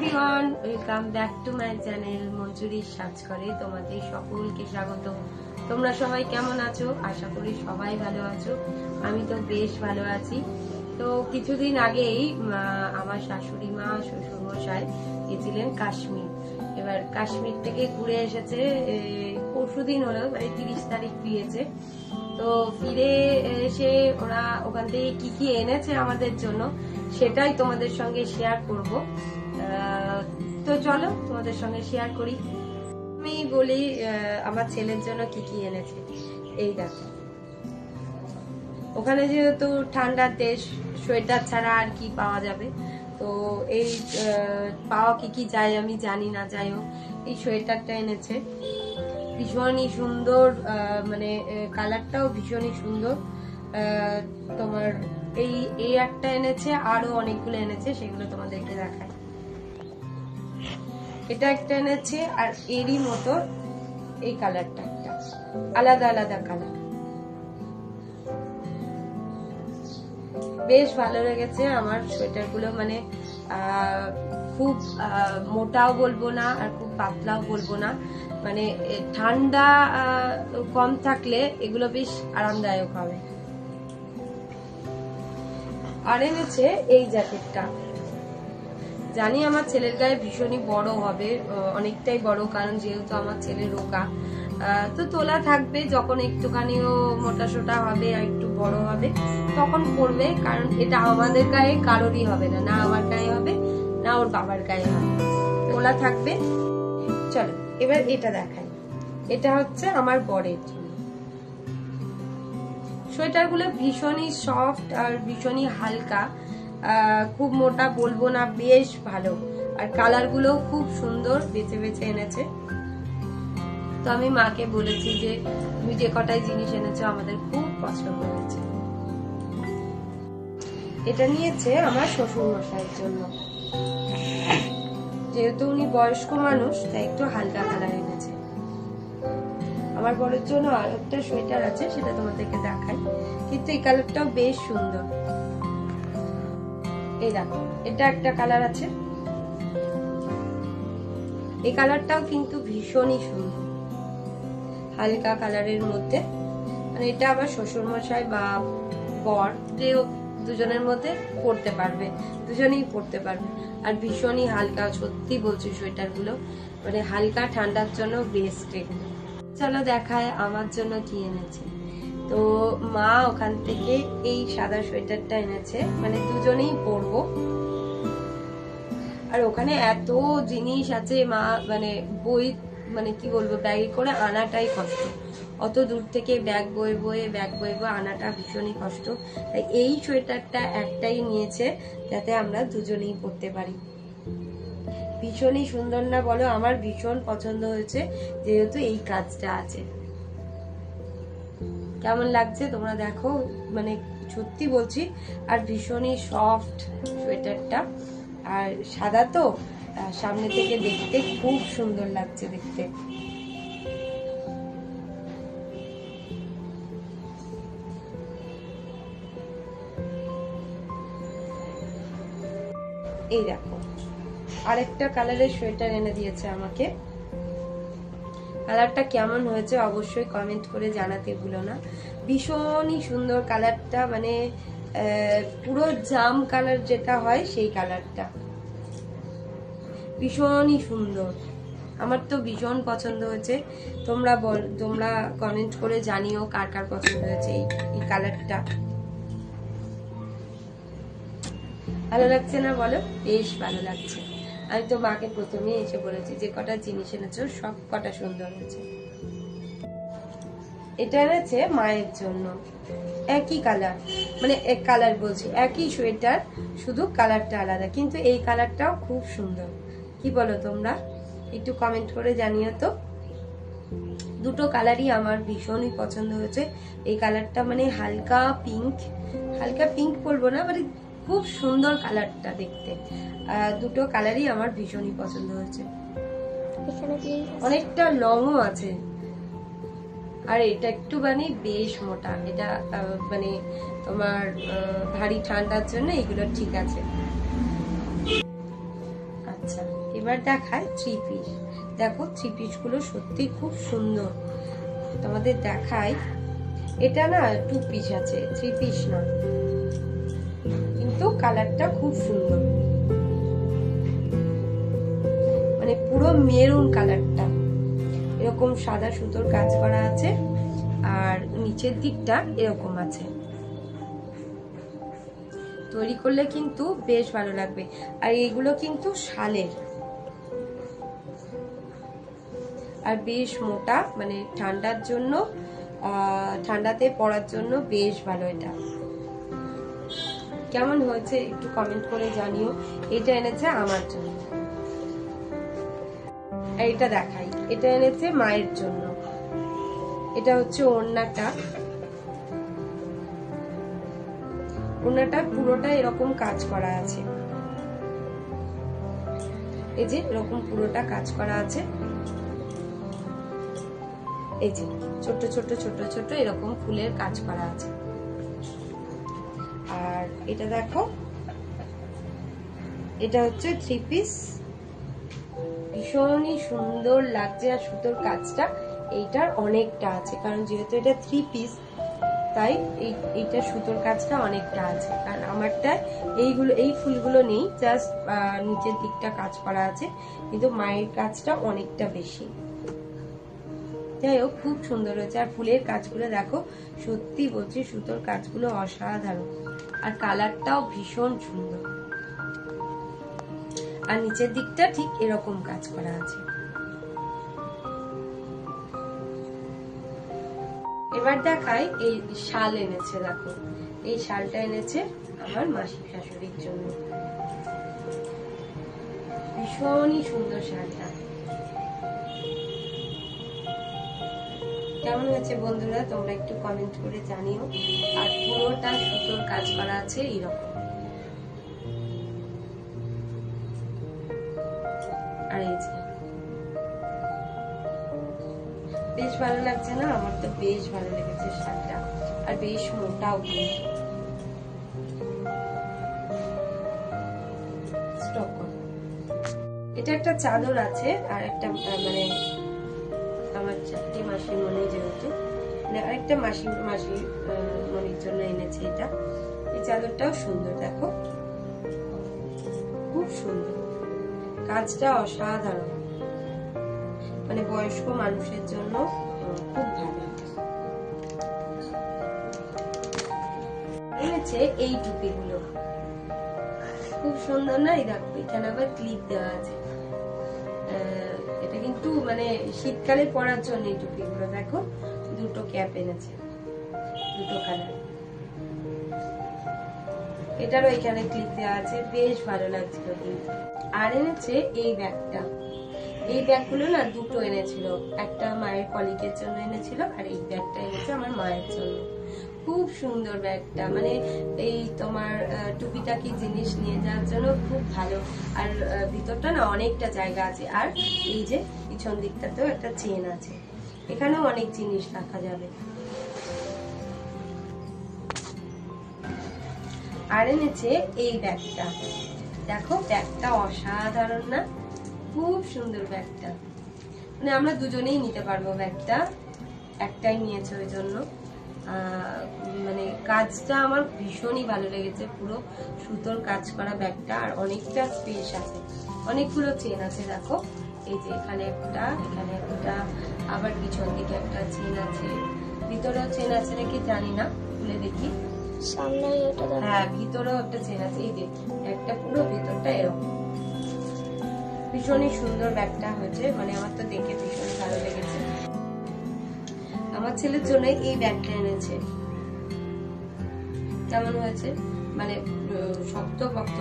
Everyone, welcome back to my channel মঞ্জুরির সাজ করে। তোমাদের সকলকে স্বাগত। তোমরা সবাই কেমন আছো? আশা করি সবাই ভালো আছো। আমি তো বেশ ভালো আছি। তো কিছুদিন আগেই আমার শাশুড়ি মা শ্বশুরমশাই গেছিলেন কাশ্মীর। এবার কাশ্মীর থেকে ঘুরে এসেছে, পরশুদিন হলো, মানে 30 তারিখ ফিরেছে। তো ফিরে এসে ওরা ওখান থেকে কি কি এনেছে আমাদের জন্য সেটাই তোমাদের সঙ্গে শেয়ার করব। তো চলো তোমাদের সঙ্গে শেয়ার করি। আমি বলি আমার ছেলের জন্য কি কি এনেছে। এই দেখো, ওখানে যেহেতু ঠান্ডার দেশ, সোয়েটার ছাড়া আর কি পাওয়া যাবে। তো এই পাওয়া কি কি যায় আমি জানি না, যাই হোক এই সোয়েটারটা এনেছে। ভীষণই সুন্দর, মানে কালারটাও ভীষণই সুন্দর। তোমার এই একটা এনেছে, আরো অনেকগুলো এনেছে, সেগুলো তোমাদেরকে দেখাই। এটা একটা এনেছে, আর এরই মতো এই কালারটা একটা, আলাদা আলাদা কালার। বেশ ভালো লেগেছে আমার সোয়েটার গুলো, মানে খুব মোটাও বলবো না আর খুব পাতলাও বলবো না, মানে ঠান্ডা কম থাকলে এগুলো বেশ আরামদায়ক হবে। আর এনেছে এই জ্যাকেটটা। জানি আমার ছেলের গায়ে ভীষণই বড় হবে, অনেকটাই বড়, কারণ যেহেতু আমার ছেলে রোগা। তো তোলা থাকবে, যখন একটুখানিও মোটা সোটা হবে আর একটু বড় হবে তখন পরবে, কারণ এটা আমাদের গায়ে কারোরই হবে না, না আমার গায়ে হবে না ওর বাবার গায়ে হবে, তোলা থাকবে। চলো এবার এটা দেখাই। এটা হচ্ছে আমার বরের জন্য। সোয়েটার গুলো ভীষণই সফট আর ভীষণই হালকা, খুব মোটা বলবো না, বেশ ভালো। আর কালার গুলো খুব সুন্দর, বেছে বেছে এনেছে। তো আমি মাকে বলেছি যে তুমি যে কটাই জিনিস এনেছো আমাদের খুব পছন্দ হয়েছে। এটা নিয়েছে আমার শ্বশুর মশাইয়ের জন্য, যেহেতু উনি বয়স্ক মানুষ তাই একটু হালকা কালার এনেছে। আমার বরের জন্য আর একটা সোয়েটার আছে, সেটা তোমাদেরকে দেখাই, কিন্তু এই কালারটাও বেশ সুন্দর। এই দেখো, এটা একটা কালার আছে, এই কালারটাও কিন্তু ভীষণই সুন্দর, হালকা কালারের মধ্যে। মানে এটা আবার শ্বশুর মশাই বা বর যে দুজনের মধ্যে পরতে পারবে, দুজনেই পরতে পারবে। আর ভীষণই হালকা, সত্যি বলছি সোয়েটার গুলো মানে হালকা ঠান্ডার জন্য বেস্ট এগুলো। চলো দেখায় আমার জন্য কি এনেছে। তো মা ওখান থেকে এই সাদা সোয়েটারটা এনেছে, মানে দুজনেই পরবো। আর ওখানে এত জিনিস আছে, মা মানে বই, মানে কি বলবো, ব্যাগে করে আনাটাই কষ্ট। অত দূর থেকে ব্যাগ বয়ে বয়ে আনাটা ভীষণই কষ্ট। তাই এই সোয়েটারটা একটাই নিয়েছে, যাতে আমরা দুজনেই পরতে পারি। ভীষণই সুন্দর না বলো? আমার ভীষণ পছন্দ হয়েছে, যেহেতু এই কাজটা আছে। কেমন লাগছে তোমরা দেখো, মানে সত্যি বলছি। আর ভীষণই সফট সোয়েটারটা, আর সাদা তো, সামনে থেকে দেখতে খুব সুন্দর লাগছে দেখতে। এই দেখো, আরেকটা কালারের সোয়েটার এনে দিয়েছে আমাকে। কালারটা কেমন হয়েছে অবশ্যই কমেন্ট করে জানাতে ভুলো না। ভীষণই সুন্দর কালারটা, মানে পুরো জাম কালার যেটা হয় সেই কালারটা, ভীষণই সুন্দর। আমার তো ভীষণ পছন্দ হয়েছে। তোমরা কমেন্ট করে জানিও কার কার পছন্দ হয়েছে এই কালারটা। ভালো লাগছে না বলো? বেশ ভালো লাগছে। আমি তো মাকে প্রথমে এসে বলেছি যে কটা জিনিস এনেছো সব কটা সুন্দর হয়েছে। এটা এনেছে মায়ের জন্য, একই কালার, মানে এক কালার বলছি, একই সোয়েটার, শুধু কালারটা আলাদা, কিন্তু এই কালারটাও খুব সুন্দর। কি বলো তোমরা? একটু কমেন্ট করে জানিও তো। দুটো কালারই আমার ভীষণই পছন্দ হয়েছে। এই কালারটা মানে হালকা পিঙ্ক বলবো না, মানে খুব সুন্দর কালারটা দেখতে। দুটো কালারই আমার ভীষণই পছন্দ হয়েছে। অনেকটা লংও আছে, আর এটা একটু মানে বেশ মোটা। এটা মানে তোমার ভারী ঠান্ডার জন্য এগুলো ঠিক আছে। আচ্ছা, এবার দেখায় থ্রি পিস। দেখো থ্রি পিস গুলো সত্যি খুব সুন্দর। তোমাদের দেখাই, এটা না টু পিস আছে, থ্রি পিস না, কিন্তু কালারটা খুব সুন্দর, মানে পুরো মেরুন কালারটা, এরকম সাদা সুতোর কাজ করা আছে আর নিচের দিকটা এরকম আছে। তৈরি করলে কিন্তু বেশ ভালো লাগবে। আর এগুলো কিন্তু শালের, আর বেশ মোটা, মানে ঠান্ডার জন্য, ঠান্ডাতে পরার জন্য বেশ ভালো। এটা কেমন হয়েছে একটু কমেন্ট করে জানিও। এটা এনেছে আমার জন্য। আর এটা দেখাই, এটা এনেছে মায়ের জন্য। এটা হচ্ছে ওড়নাটা, ওড়নাটা পুরোটা এরকম কাজ করা আছে, এই যে এরকম পুরোটা কাজ করা আছে, এই যে ছোট ছোট ছোট ছোট এরকম ফুলের কাজ করা আছে। আর এটা দেখো, এটা হচ্ছে থ্রি পিস, ভীষণই সুন্দর লাগছে। আর সুতোর কাজটা এইটার অনেকটা আছে, কারণ যেহেতু এটা থ্রি পিস তাই এইটা সুতোর কাজটা অনেকটা আছে। কারণ আমারটা এইগুলো, এই ফুলগুলো নেই, জাস্ট নিচের দিকটা কাজ করা আছে, কিন্তু মায়ের কাজটা অনেকটা বেশি। যাই হোক, খুব সুন্দর হয়েছে। আর ফুলের কাজগুলো দেখো, সত্যি বলছি সুতোর কাজগুলো অসাধারণ, আর কালারটাও ভীষণ সুন্দর। আর নিচের দিকটা ঠিক এরকম কাজ করা আছে। এবার দেখাই, এই শাল এনেছে। দেখো, এই শালটা এনেছে আমার মাসি শাশুড়ির জন্য। ভীষণই সুন্দর শালটা। কেমন হয়েছে বন্ধুরা, তোমরা একটু কমেন্ট করে জানিও। আর পুরোটা সুতোর কাজ করা আছে এইরকম। আর এই যে বেশ ভালো লাগছে না? আমার তো বেশ ভালো লেগেছে শালটা, আর বেশ মোটাও। এটা একটা চাদর আছে, আর একটা মানে আমার চারটি মাসির মনে, যেহেতু মানে আরেকটা মাসির মনির জন্য এনেছে এটা। এই চাদরটাও সুন্দর, দেখো খুব সুন্দর, কাজটা অসাধারণ, মানে বয়স্ক মানুষের জন্য খুব ভালো। এনেছে এই টুপিগুলো, খুব সুন্দর না? এই দেখো, এখানে আবার ক্লিপ দেওয়া আছে। এটা কিন্তু মানে শীতকালে পরার জন্য এই টুপিগুলো। দেখো, দুটো ক্যাপ এনেছে, দুটো কালার। এটারও এখানে ক্লিপ দেওয়া আছে, বেশ ভালো লাগছিল কিন্তু। আর এনেছে এই ব্যাগটা। এই ব্যাগগুলো না দুটো এনেছিল, একটা মায়ের কলিগের জন্য এনেছিল, আর এই ব্যাগটা এনেছে আমার মায়ের জন্য। খুব সুন্দর ব্যাগটা, মানে এই তোমার টুপিটাকি জিনিস নিয়ে যাওয়ার জন্য খুব ভালো। আর ভিতরটা না অনেকটা জায়গা আছে। আর এই যে পিছন দিকটাতেও একটা চেন আছে, এখানেও অনেক জিনিস রাখা যাবে। আর এনেছে এই ব্যাগটা। দেখো, ব্যাগটা অসাধারণ না? খুব সুন্দর ব্যাগটা, মানে আমরা দুজনেই নিতে পারবো ব্যাগটা। একটাই নিয়েছে ওই জন্য। মানে কাজটা আমার ভীষণই ভালো লেগেছে, পুরো সুতোর কাজ করা ব্যাগটা। আর অনেকটা স্পেস আছে, অনেকগুলো চেন আছে। দেখো, এই যে এখানে একটা, এখানে একটা, আবার পিছন দিকে একটা চেন আছে, ভিতরেও চেন আছে নাকি জানি না, খুলে দেখি। হ্যাঁ, ভিতরেও একটা চেন আছে। এই যে একটা, পুরো ভেতরটা এরকম। ভীষণই সুন্দর ব্যাগটা হয়েছে, মানে আমার তো দেখে ভীষণ ভালো লেগেছে। আমার ছেলের জন্য এই ব্যাগটা এনেছে। কেমন হয়েছে? মানে শক্ত পক্ত,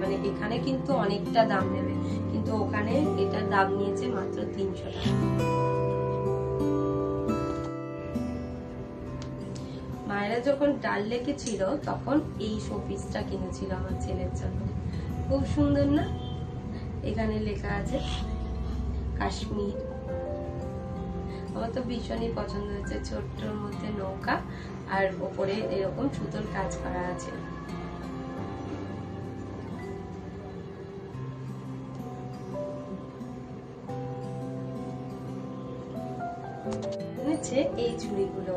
মানে এখানে কিন্তু অনেকটা দাম নেবে, কিন্তু ওখানে এটার দাম নিয়েছে মাত্র 300 টাকা। মায়েরা যখন ডাল লেকে ছিল তখন এই শোপিসটা কিনেছিল আমার ছেলের জন্য। খুব সুন্দর না? এখানে লেখা আছে কাশ্মীর। আমার তো ভীষণই পছন্দ হয়েছে, ছোট্টর মধ্যে নৌকা, আর ওপরে এরকম সুতোর কাজ করা আছে। এনেছে এই চুড়িগুলো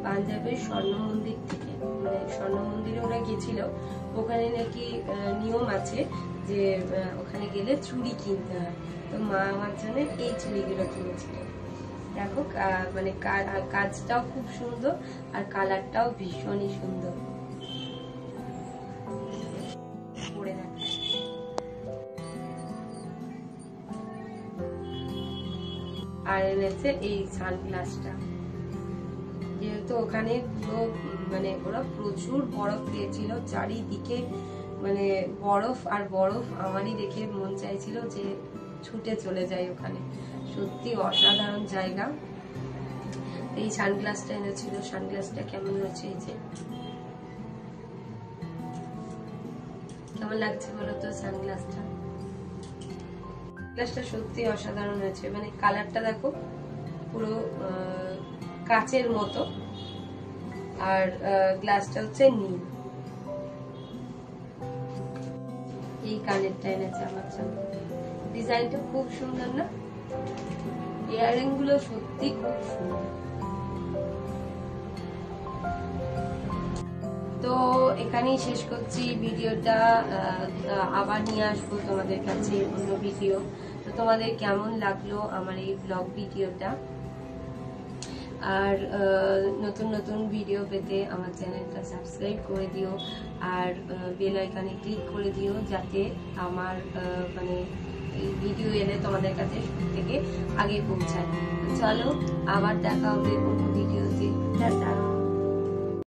পাঞ্জাবের স্বর্ণ মন্দির থেকে, মানে স্বর্ণ মন্দিরে ওরা গেছিল, ওখানে নাকি নিয়ম আছে যে ওখানে গেলে চুড়ি কিনতে হয়। তো মা আমার জন্য এই চুড়িগুলো কিনেছিল। দেখো মানে কাজটাও খুব সুন্দর আর কালারটাও ভীষণই সুন্দর। পরে দেখা আর এনেছে এই সানগ্লাসটা, যেহেতু ওখানে পুরো মানে ওরা প্রচুর বরফ পেয়েছিল চারিদিকে, মানে বরফ আর বরফ। আমারই দেখে মন চাইছিল যে ছুটে চলে যাই ওখানে, সত্যি অসাধারণ জায়গা। এই সানগ্লাসটা এনেছিল, সানগ্লাসটা কেমন হয়েছে, এই যে কেমন লাগছে বলো তো সানগ্লাসটা? গ্লাসটা সত্যি অসাধারণ হয়েছে, মানে কালারটা দেখো পুরো কাচের মতো, আর গ্লাসটা হচ্ছে নীল। এই কানেরটা এনেছে আমার জন্য, ডিজাইনটা খুব সুন্দর না? ইয়ারিং গুলো সত্যি খুব সুন্দর। তো এখানেই শেষ করছি ভিডিওটা, আবার নিয়ে আসবো তোমাদের কাছে অন্য ভিডিও। তো তোমাদের কেমন লাগলো আমার এই ব্লগ ভিডিওটা? আর নতুন নতুন ভিডিও পেতে আমার চ্যানেলটা সাবস্ক্রাইব করে দিও, আর বেল আইকনে ক্লিক করে দিও, যাতে আমার মানে এই ভিডিও এলে তোমাদের কাছে সব থেকে আগে পৌঁছায়। চলো আবার দেখা হবে অন্য ভিডিওতে। টাটা।